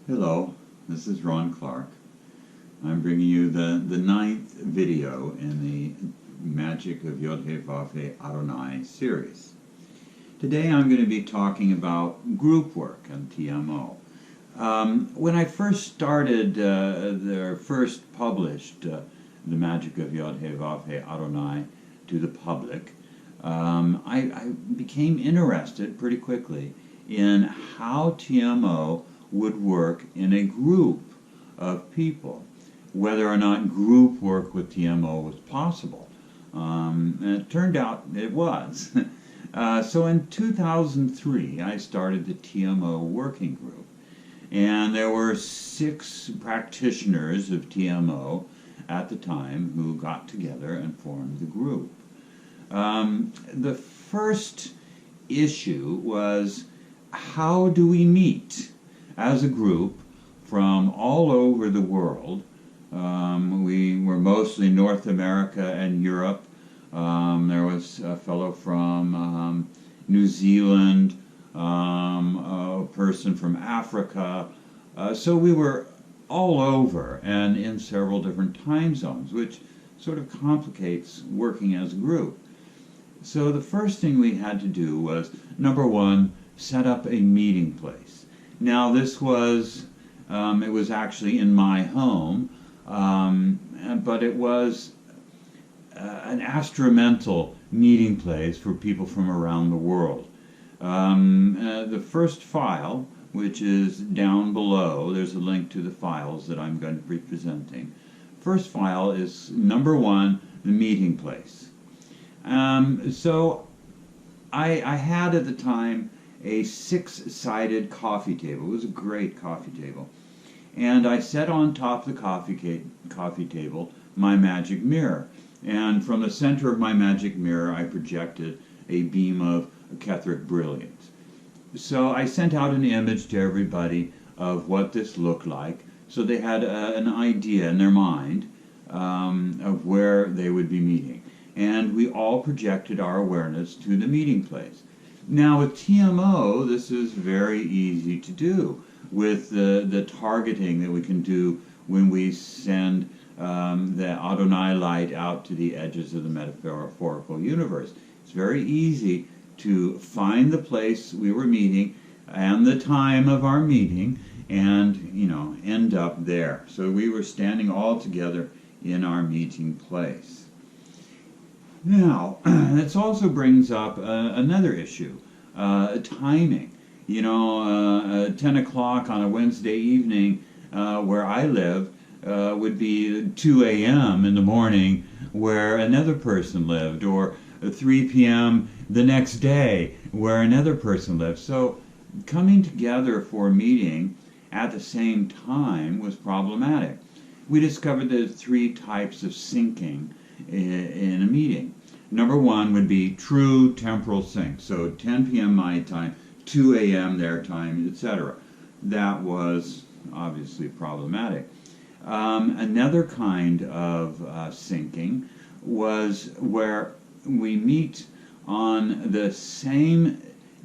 Hello, this is Ron Clark. I'm bringing you the ninth video in the Magic of IHVH-ADNI series. Today I'm going to be talking about group work and TMO. When I first started, first published the Magic of IHVH-ADNI to the public, I became interested pretty quickly in how TMO would work in a group of people, whether or not group work with TMO was possible. And it turned out it was. So in 2003, I started the TMO Working Group, and there were 6 practitioners of TMO at the time who got together and formed the group. The first issue was, how do we meet as a group from all over the world? We were mostly North America and Europe. There was a fellow from New Zealand, a person from Africa. So we were all over and in several different time zones, which sort of complicates working as a group. So the first thing we had to do was, number one, set up a meeting place. Now this was, it was actually in my home, but it was an instrumental meeting place for people from around the world. The first file, which is down below, there's a link to the files that I'm going to be presenting. First file is number 1, the meeting place. So I had at the time a 6-sided coffee table. It was a great coffee table. And I set on top of the coffee table my magic mirror. And from the center of my magic mirror, I projected a beam of Ketheric brilliance. So I sent out an image to everybody of what this looked like, so they had an idea in their mind of where they would be meeting. And we all projected our awareness to the meeting place. Now with TMO, this is very easy to do with the targeting that we can do when we send the Adonai light out to the edges of the metaphorical universe. It's very easy to find the place we were meeting and the time of our meeting and, end up there. So we were standing all together in our meeting place. Now, this also brings up another issue, timing. 10 o'clock on a Wednesday evening where I live would be 2 a.m. in the morning where another person lived, or 3 p.m. the next day where another person lived. So coming together for a meeting at the same time was problematic. We discovered there's 3 types of syncing in a meeting. Number 1 would be true temporal sync, so 10 p.m. my time, 2 a.m. their time, etc. That was obviously problematic. Another kind of syncing was where we meet on the same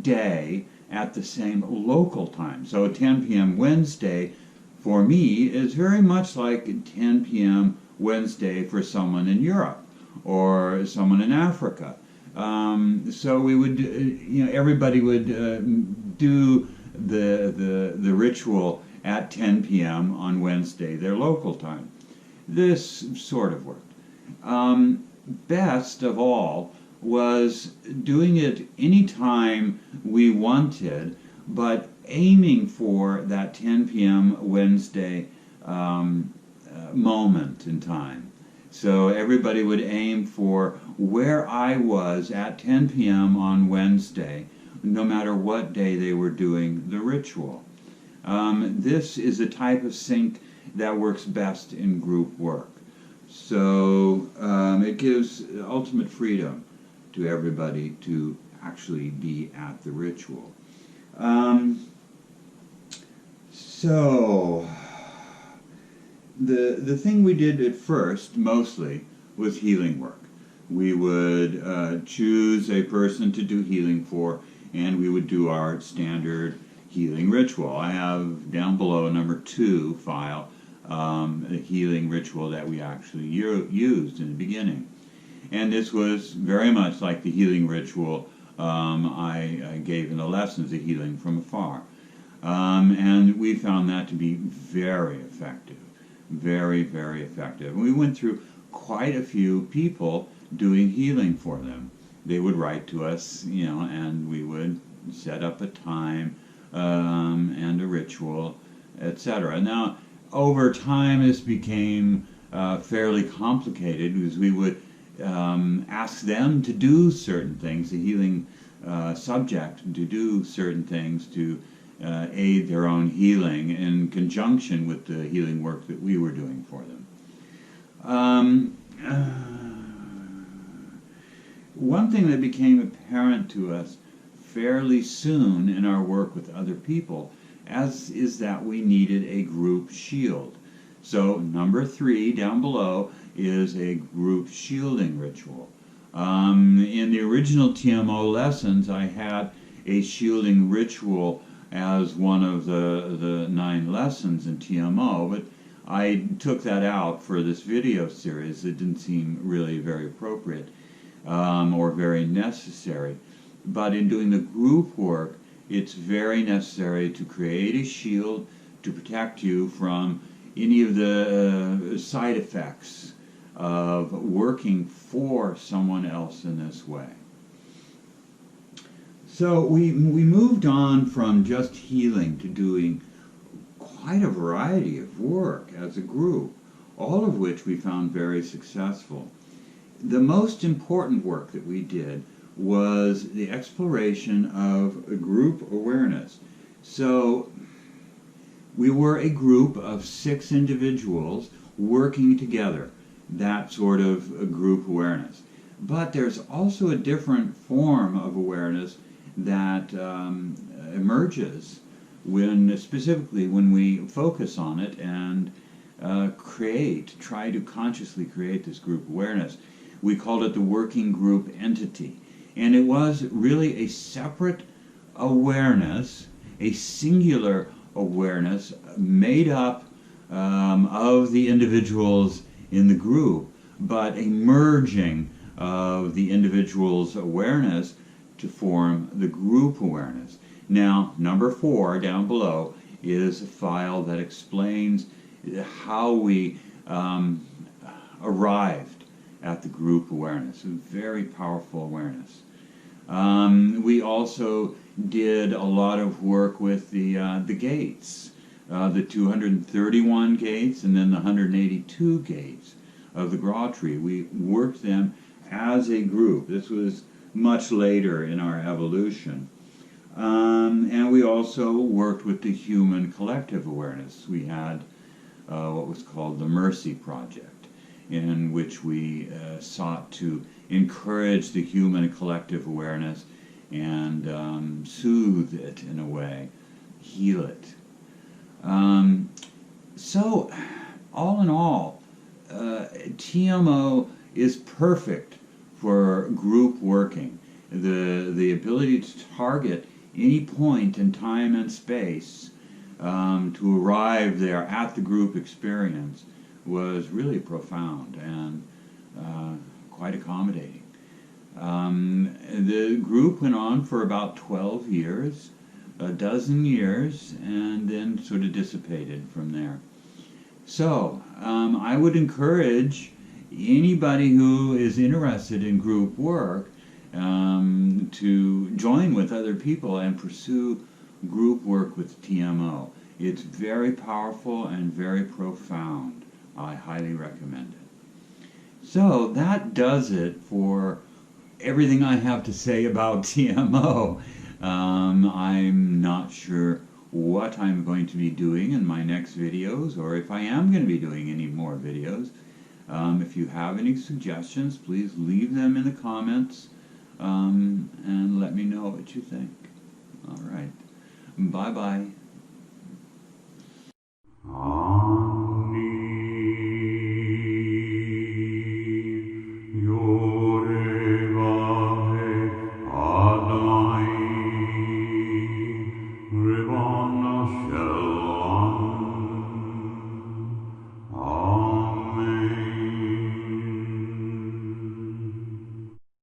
day at the same local time. So 10 p.m. Wednesday for me is very much like 10 p.m. Wednesday for someone in Europe or someone in Africa. So we would, everybody would do the ritual at 10 p.m. on Wednesday, their local time. This sort of worked. Best of all was doing it anytime we wanted, but aiming for that 10 p.m. Wednesday moment in time. So everybody would aim for where I was at 10 p.m. on Wednesday, no matter what day they were doing the ritual. This is a type of sync that works best in group work. So it gives ultimate freedom to everybody to actually be at the ritual. So the thing we did at first, mostly, was healing work. We would choose a person to do healing for, and we would do our standard Healing Ritual. I have down below number 2 file, a healing ritual that we actually used in the beginning. And this was very much like the healing ritual I gave in the lessons, the healing from afar. And we found that to be very effective, very, very effective. And we went through quite a few people doing healing for them. They would write to us, you know, and we would set up a time and a ritual, etc. Now, over time, this became fairly complicated because we would ask them to do certain things, the healing subject to do certain things to aid their own healing in conjunction with the healing work that we were doing for them. One thing that became apparent to us fairly soon in our work with other people is that we needed a group shield. So number 3 down below is a group shielding ritual. In the original TMO lessons, I had a shielding ritual as one of the 9 lessons in TMO, but I took that out for this video series. It didn't seem really very appropriate or very necessary. But in doing the group work, it's very necessary to create a shield to protect you from any of the side effects of working for someone else in this way. So we moved on from just healing to doing quite a variety of work as a group, all of which we found very successful. The most important work that we did was the exploration of group awareness. So we were a group of 6 individuals working together, that sort of a group awareness. But there's also a different form of awareness that emerges specifically when we focus on it and try to consciously create this group awareness. We called it the working group entity. And it was really a separate awareness, a singular awareness made up of the individuals in the group, but a merging of the individual's awareness to form the group awareness. Now, number 4 down below is a file that explains how we arrived at the group awareness, a very powerful awareness. We also did a lot of work with the gates, the 231 gates and then the 182 gates of the Gra tree. We worked them as a group. This was much later in our evolution. And we also worked with the human collective awareness. We had what was called the Mercy Project, in which we sought to encourage the human collective awareness and soothe it in a way, heal it. So, all in all, TMO is perfect for group working. The ability to target any point in time and space to arrive there at the group experience was really profound and quite accommodating. The group went on for about 12 years, a dozen years, and then sort of dissipated from there. So, I would encourage anybody who is interested in group work to join with other people and pursue group work with TMO. It's very powerful and very profound. I highly recommend it. So that does it for everything I have to say about TMO. I'm not sure what I'm going to be doing in my next videos, or if I am going to be doing any more videos. If you have any suggestions, please leave them in the comments and let me know what you think. All right. Bye-bye.